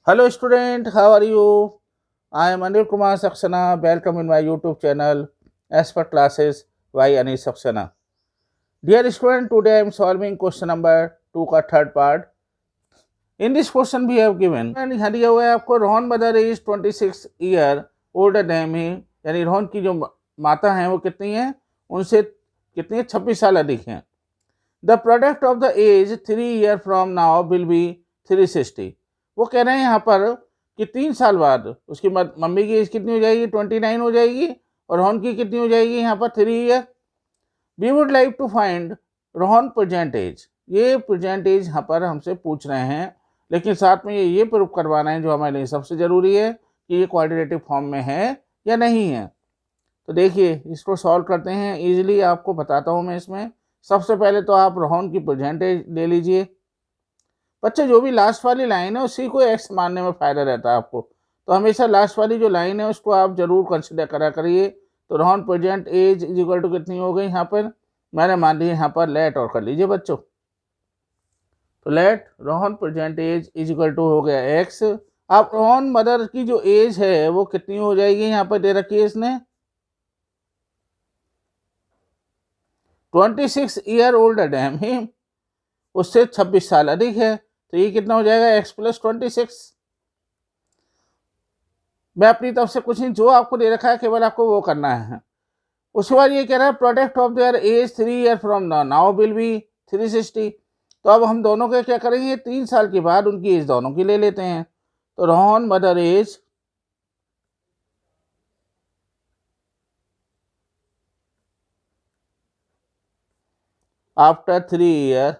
Hello student, how are you? I am Anil Kumar Saxena. Welcome in my YouTube channel as per classes by Anil Saxena. Dear student, today I am solving question number 2 का third part. In this question we have given and यहाँ दिया हुआ है आपको Rohan mother is 26 year older than he, यानी रोहन की जो माता हैं वो कितनी है, उनसे कितनी है, 26 साल अधिक हैं. The product of the age 3 year from now will be 360. वो कह रहे हैं यहाँ पर कि 3 साल बाद उसकी मम्मी की एज कितनी हो जाएगी, 29 हो जाएगी, और रोहन की कितनी हो जाएगी यहाँ पर 3 year. We would like to find Rohan present age. ये प्रेजेंट एज यहाँ पर हमसे पूछ रहे हैं, लेकिन साथ में ये प्रूफ करवाना है जो हमारे लिए सबसे ज़रूरी है कि ये क्वाड्रेटिक फॉर्म में है या नहीं है. तो देखिए इसको सॉल्व करते हैं इजीली. आपको बताता हूँ मैं इसमें. सबसे पहले तो आप रोहन की प्रेजेंट एज ले लीजिए. बच्चे जो भी लास्ट वाली लाइन है उसी को एक्स मानने में फ़ायदा रहता है आपको, तो हमेशा लास्ट वाली जो लाइन है उसको आप ज़रूर कंसिडर करा करिए. तो Rohan present age is equal to कितनी हो गई यहाँ पर, मैंने मान ली यहाँ पर लेट और कर लीजिए बच्चों. तो let Rohan present age is equal to हो गया एक्स. अब रोहन मदर की जो एज है वो कितनी हो जाएगी, यहाँ पर दे रखी है इसने 26 ईयर ओल्डर डैम ही, उससे 26 साल अधिक है. तो ये कितना हो जाएगा, एक्स प्लस 26. मैं अपनी तरफ से कुछ नहीं, जो आपको दे रखा है केवल आपको वो करना है. उसके बाद ये कह रहा है product of their age 3 year from now will be 360. तो अब हम दोनों के क्या करेंगे, 3 साल के बाद उनकी एज दोनों की ले लेते हैं. तो Rohan mother age after 3 year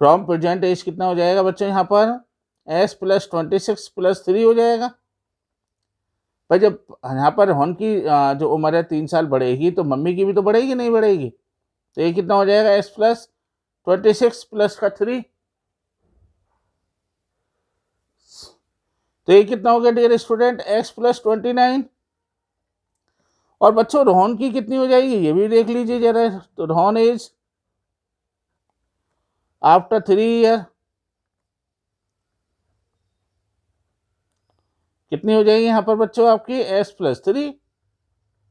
from present age कितना हो जाएगा बच्चों, यहाँ पर एस प्लस 26 प्लस 3 हो जाएगा. पर जब यहाँ पर रोहन की जो उम्र है 3 साल बढ़ेगी तो मम्मी की भी तो बढ़ेगी, नहीं बढ़ेगी. तो ये कितना हो जाएगा, एस प्लस 26 प्लस का 3. तो ये कितना हो गया डियर स्टूडेंट, एक्स प्लस 29. और बच्चों रोहन की कितनी हो जाएगी ये भी देख लीजिए जरा. तो रोहन एज आफ्टर 3 ईयर कितनी हो जाएगी यहाँ पर बच्चों आपकी, एस प्लस 3.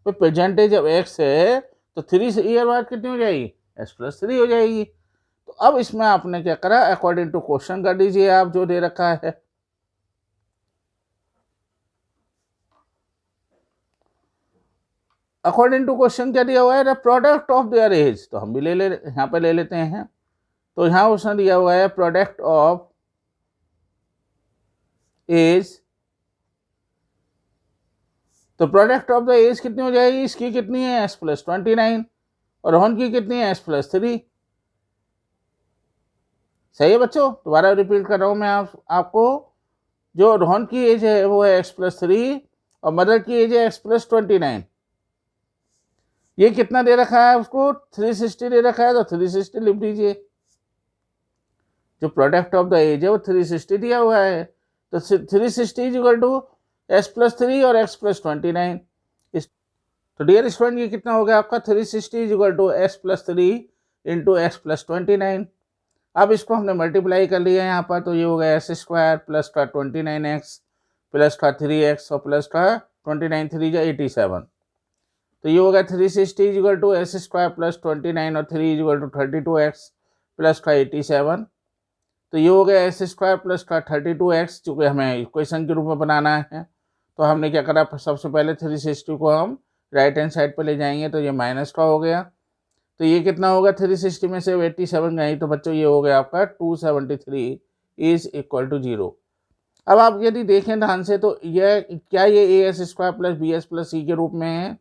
तो प्रेजेंटेज जब एक्स है तो 3 ईयर बाद कितनी हो जाएगी, एस प्लस 3 हो जाएगी. तो अब इसमें आपने क्या करा, अकॉर्डिंग टू क्वेश्चन कर दीजिए आप जो दे रखा है. अकॉर्डिंग टू क्वेश्चन क्या दिया हुआ है, the product of their age. तो हम भी यहाँ पे ले लेते हैं. तो यहाँ उसने दिया हुआ है प्रोडक्ट ऑफ एज. तो प्रोडक्ट ऑफ द एज कितनी हो जाएगी, इसकी कितनी है, एस प्लस 29, और रोहन की कितनी है, एस प्लस 3. सही है बच्चों. दोबारा रिपीट कर रहा हूँ मैं आपको. जो रोहन की एज है वो है एक्स प्लस 3 और मदर की एज है एक्स प्लस 29. ये कितना दे रखा है उसको, 360 दे रखा है, तो 360 लिख दीजिए. जो प्रोडक्ट ऑफ द एज है वो 360 दिया हुआ है. तो 360 is equal to S plus 3 और एक्स प्लस 29. तो डियर स्टूडेंट ये कितना हो गया आपका, 360 is equal to S plus 3 into X plus 29. अब इसको हमने मल्टीप्लाई कर लिया यहाँ पर. तो ये हो गया एस स्क्वायर प्लस का 29x प्लस का 3x और प्लस का 29 3 जा 87. तो ये हो गया 360 is equal to s square plus 29 और 3 is equal to 32x plus का 87. तो ये हो गया एस स्क्वायर प्लस का 32x, चूँकि हमें इक्वेशन के रूप में बनाना है. तो हमने क्या करा, सबसे पहले 360 को हम राइट हैंड साइड पर ले जाएंगे. तो ये माइनस का हो गया. तो ये कितना होगा, 360 में से 87 गई, तो बच्चों ये हो गया आपका 273 इज इक्वल टू 0. अब आप यदि देखें ध्यान से तो यह क्या, ये A S square plus B S plus C के रूप में है.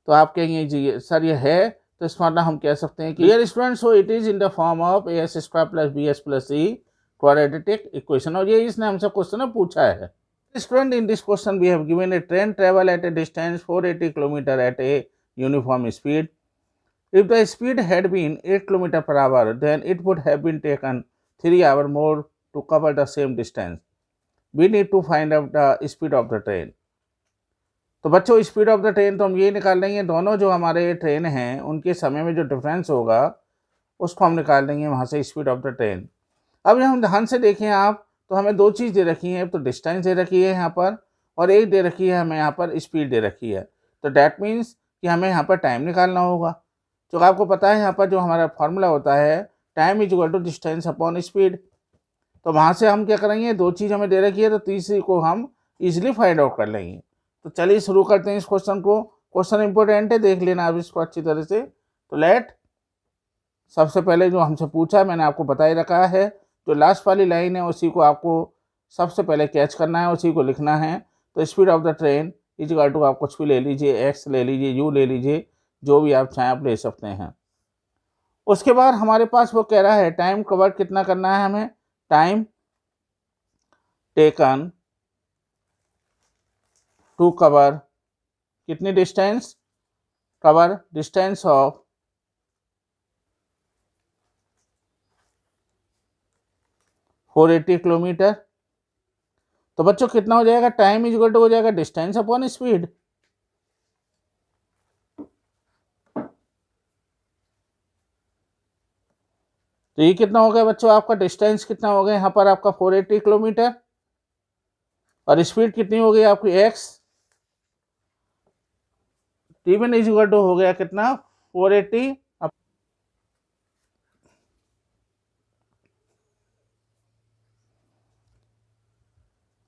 तो आप कहेंगे जी सर ये है, तो इस मतलब हम कह सकते हैं कि dear students, so it is in the form of a S square plus B S plus c quadratic equation. और ये इसने हमसे क्वेश्चन पूछा है. Student in this question we have given a train travel at a distance 480 kilometre at a uniform speed. If the speed had been 8 km per hour, then it would have been taken 3 hours more to cover the same distance. We need to find out the speed of the train. तो बच्चों speed of the train तो हम ये निकाल लेंगे, दोनों जो हमारे ट्रेन हैं उनके समय में जो डिफरेंस होगा उसको हम निकाल देंगे वहाँ से स्पीड ऑफ द ट्रेन। अब हम ध्यान से देखें आप, तो हमें दो चीज़ दे रखी है, तो डिस्टेंस दे रखी है यहाँ पर, और एक दे रखी है हमें यहाँ पर स्पीड दे रखी है। तो डैट मीन्स कि हमें यहाँ पर टाइम निकालना होगा। तो आपको पता है यहाँ पर जो हमारा फॉर्मूला होता है, time is equal to distance upon speed. तो वहाँ से हम क्या करेंगे, दो चीज़ हमें दे रखी है, तो तीसरी को हम इजीली फाइंड आउट कर लेंगे। तो चलिए शुरू करते हैं इस क्वेश्चन को। क्वेश्चन इंपॉर्टेंट है, देख लेना आप इसको अच्छी तरह से। तो सबसे पहले जो हमसे पूछा है मैंने आपको बता ही रखा है, जो लास्ट वाली लाइन है उसी को आपको सबसे पहले कैच करना है, उसी को लिखना है। तो speed of the train is equal to, आप कुछ भी ले लीजिए, एक्स ले लीजिए, यू ले लीजिए, जो भी आप चाहें आप ले सकते हैं। उसके बाद हमारे पास वो कह रहा है टाइम कवर कितना करना है हमें, टाइम टेकन टू कवर कितनी distance, cover distance of 480 kilometre. तो बच्चों कितना हो जाएगा, टाइम इज इक्वल टू हो जाएगा डिस्टेंस अपॉन स्पीड। तो ये कितना हो गया बच्चों, आपका डिस्टेंस कितना हो गया यहाँ पर आपका 480 किलोमीटर, और स्पीड कितनी हो गई आपकी x. T one is equal to हो गया कितना 480।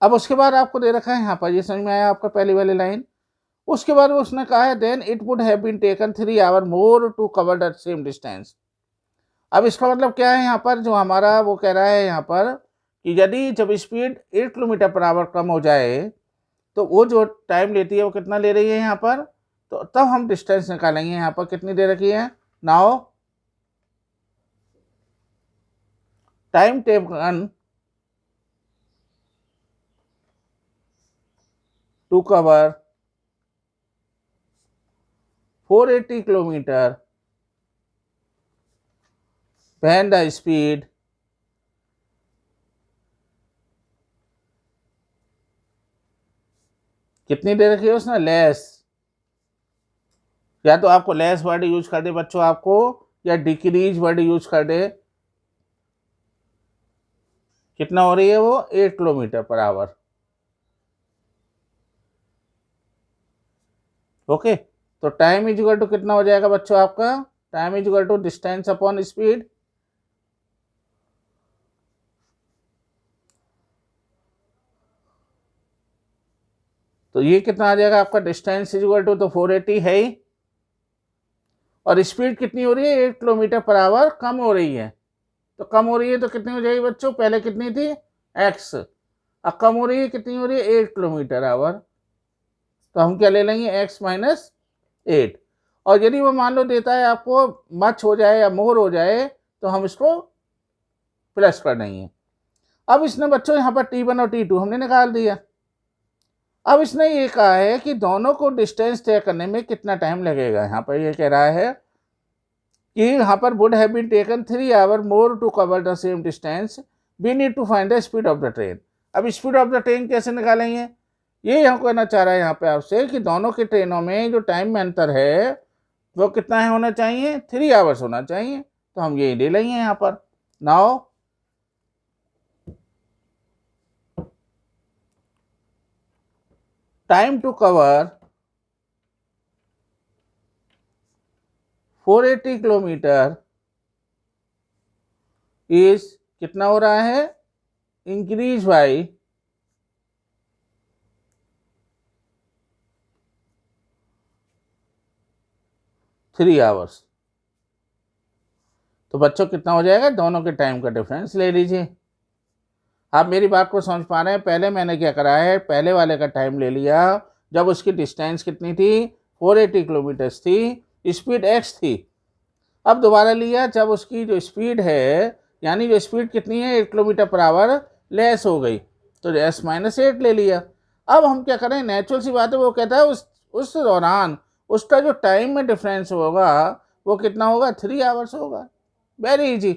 अब उसके बाद आपको दे रखा है यहाँ पर, ये समझ में आया आपका पहली वाली लाइन। उसके बाद उसने कहा है then it would have been taken 3 hour more to cover the same distance. अब इसका मतलब क्या है, यहाँ पर जो हमारा वो कह रहा है यहाँ पर कि यदि जब स्पीड 8 किलोमीटर पर आवर कम हो जाए तो वो जो टाइम लेती है वो कितना ले रही है यहाँ पर, तो तब हम डिस्टेंस निकालेंगे। यहाँ पर कितनी दे रखी है, now time taken to cover 480 kilometre when the speed कितनी दे रखी है उसने, लेस। या तो आपको लेस वर्ड यूज कर दे बच्चों आपको, या डिक्रीज वर्ड यूज कर दे। कितना हो रही है वो, 8 किलोमीटर पर आवर। ओके, तो टाइम इज इक्वल टू कितना हो जाएगा बच्चों आपका, time is equal to distance upon speed. तो ये कितना आ जाएगा आपका, डिस्टेंस इज इक्वल टू तो 480 है ही, और स्पीड कितनी हो रही है, 8 किलोमीटर पर आवर कम हो रही है। तो कम हो रही है तो कितनी हो जाएगी बच्चों, पहले कितनी थी एक्स, अब कम हो रही है, कितनी हो रही है 8 किलोमीटर आवर। तो हम क्या ले लेंगे, एक्स माइनस 8। और यदि वो मान लो देता है आपको मच हो जाए या मोर हो जाए तो हम इसको प्लस कर देंगे। अब इसने बच्चों यहाँ पर T1 और T2 हमने निकाल दिया। अब इसने ये कहा है कि दोनों को डिस्टेंस तय करने में कितना टाइम लगेगा। यहाँ पर ये कह रहा है कि यहाँ पर would have been taken 3 hour more to cover the same distance, we need to find the speed of the train. अब स्पीड ऑफ द ट्रेन कैसे निकालेंगे, ये हम कहना चाह रहा है यहाँ पे आपसे कि दोनों की ट्रेनों में जो टाइम में अंतर है वो कितना है होना चाहिए, 3 आवर्स होना चाहिए। तो हम ये ले लेंगे यहाँ पर। Now time to cover 480 kilometre is कितना हो रहा है, इंक्रीज बाई 3 आवर्स। तो बच्चों कितना हो जाएगा, दोनों के टाइम का डिफरेंस ले लीजिए। आप मेरी बात को समझ पा रहे हैं, पहले मैंने क्या करा है, पहले वाले का टाइम ले लिया जब उसकी डिस्टेंस कितनी थी, 480 किलोमीटर्स थी, स्पीड एक्स थी। अब दोबारा लिया जब उसकी जो स्पीड है, यानी जो स्पीड कितनी है 8 किलोमीटर पर आवर लेस हो गई, तो एस माइनस 8 ले लिया। अब हम क्या करें, नेचुरल सी बात है, वो कहता है उस दौरान उसका जो टाइम में डिफरेंस होगा वो कितना होगा, 3 आवर्स होगा। Very easy.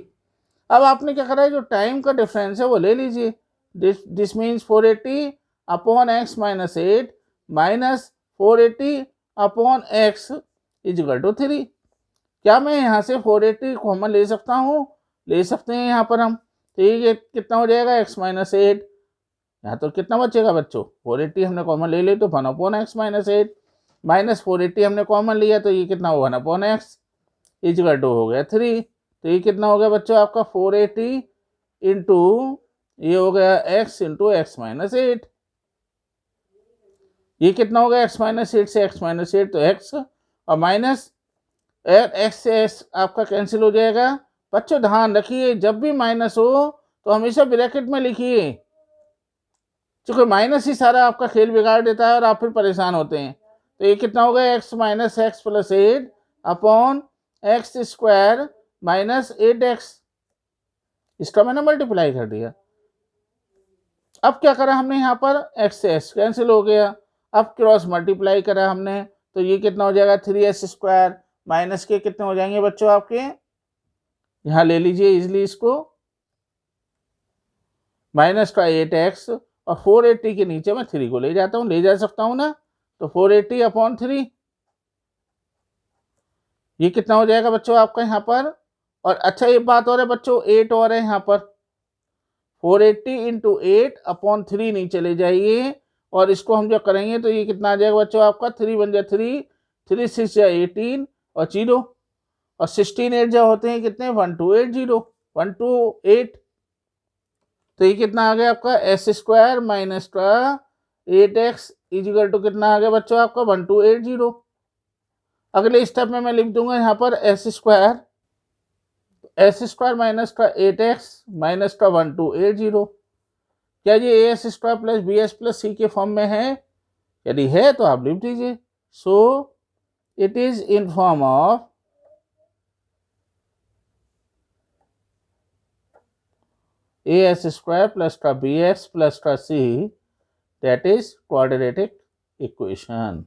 अब आपने क्या करा है, जो टाइम का डिफरेंस है वो ले लीजिए। This means 480 upon x minus 8 minus 480 upon x is equal to 3। क्या मैं यहाँ से 480 कॉमन ले सकता हूँ? ले सकते हैं यहाँ पर हम। तो ये कितना हो जाएगा x माइनस 8। यहाँ तो कितना बचेगा बच्चों? 480 हमने कॉमन ले ली तो 1/x माइनस 8 माइनस 480 हमने कॉमन लिया तो ये कितना हुआ 1/x इजकल टू हो गया 3। तो ये कितना हो गया बच्चों आपका 480 इंटू ये हो गया x इंटू एक्स माइनस 8। ये कितना हो गया x माइनस 8 से x माइनस 8 तो x और माइनस x से s आपका कैंसिल हो जाएगा। बच्चों ध्यान रखिए जब भी माइनस हो तो हमेशा ब्रैकेट में लिखिए, क्योंकि माइनस ही सारा आपका खेल बिगाड़ देता है और आप फिर परेशान होते हैं। तो ये कितना हो गया x minus x plus 8 upon x square minus 8x। इसका मैंने मल्टीप्लाई कर दिया। अब क्या करा हमने यहाँ पर x से s कैंसिल हो गया। अब क्रॉस मल्टीप्लाई करा हमने तो ये कितना हो जाएगा 3s स्क्वायर माइनस के कितने हो जाएंगे बच्चों आपके, यहाँ ले लीजिए इजली इसको, माइनस का 8x और 480 के नीचे मैं 3 को ले जाता हूँ, ले जा सकता हूँ ना। तो 480 अपॉन 3 ये कितना हो जाएगा बच्चों आपका यहाँ पर। और अच्छा एक बात और है बच्चों, 8 और है यहाँ पर, 480 इंटू 8 अपॉन 3 नीचे ले जाइए और इसको हम जो करेंगे तो ये कितना आ जाएगा बच्चों आपका 3 बन जाए 3, 3 6 या 18 और 0 और 16 8 जो होते हैं कितने 1280 128। तो ये कितना आ गया आपका s स्क्वायर माइनस का 8x इजिकल टू कितना आ गया बच्चों आपका 1280। अगले स्टेप में मैं लिख दूंगा यहाँ पर s स्क्वायर माइनस का 8x माइनस का 1280। क्या ये as square plus bs plus c के फॉर्म में है? यदि है तो आप लिख दीजिए। सो it is in form of as square plus का bx प्लस का c, that is quadratic equation.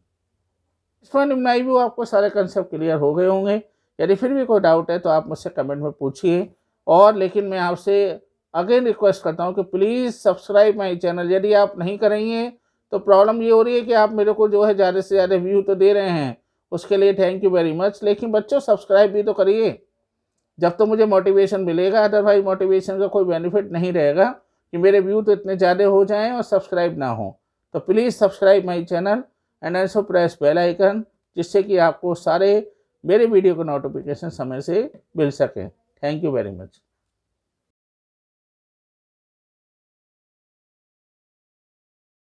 इसमें निम्नाई भी आपको सारे कंसेप्ट क्लियर हो गए होंगे। यदि फिर भी कोई डाउट है तो आप मुझसे कमेंट में पूछिए। और लेकिन मैं आपसे अगेन रिक्वेस्ट करता हूं कि प्लीज़ सब्सक्राइब माई चैनल। यदि आप नहीं करेंगे तो प्रॉब्लम ये हो रही है कि आप मेरे को जो है ज़्यादा से ज़्यादा व्यू तो दे रहे हैं, उसके लिए थैंक यू वेरी मच, लेकिन बच्चों सब्सक्राइब भी तो करिए जब तो मुझे मोटिवेशन मिलेगा। अदरवाइज मोटिवेशन का कोई बेनिफिट नहीं रहेगा कि मेरे व्यू तो इतने ज़्यादा हो जाएं और सब्सक्राइब ना हो। तो please subscribe my channel and also press bell icon, जिससे कि आपको सारे मेरे वीडियो का नोटिफिकेशन समय से मिल सके। Thank you very much.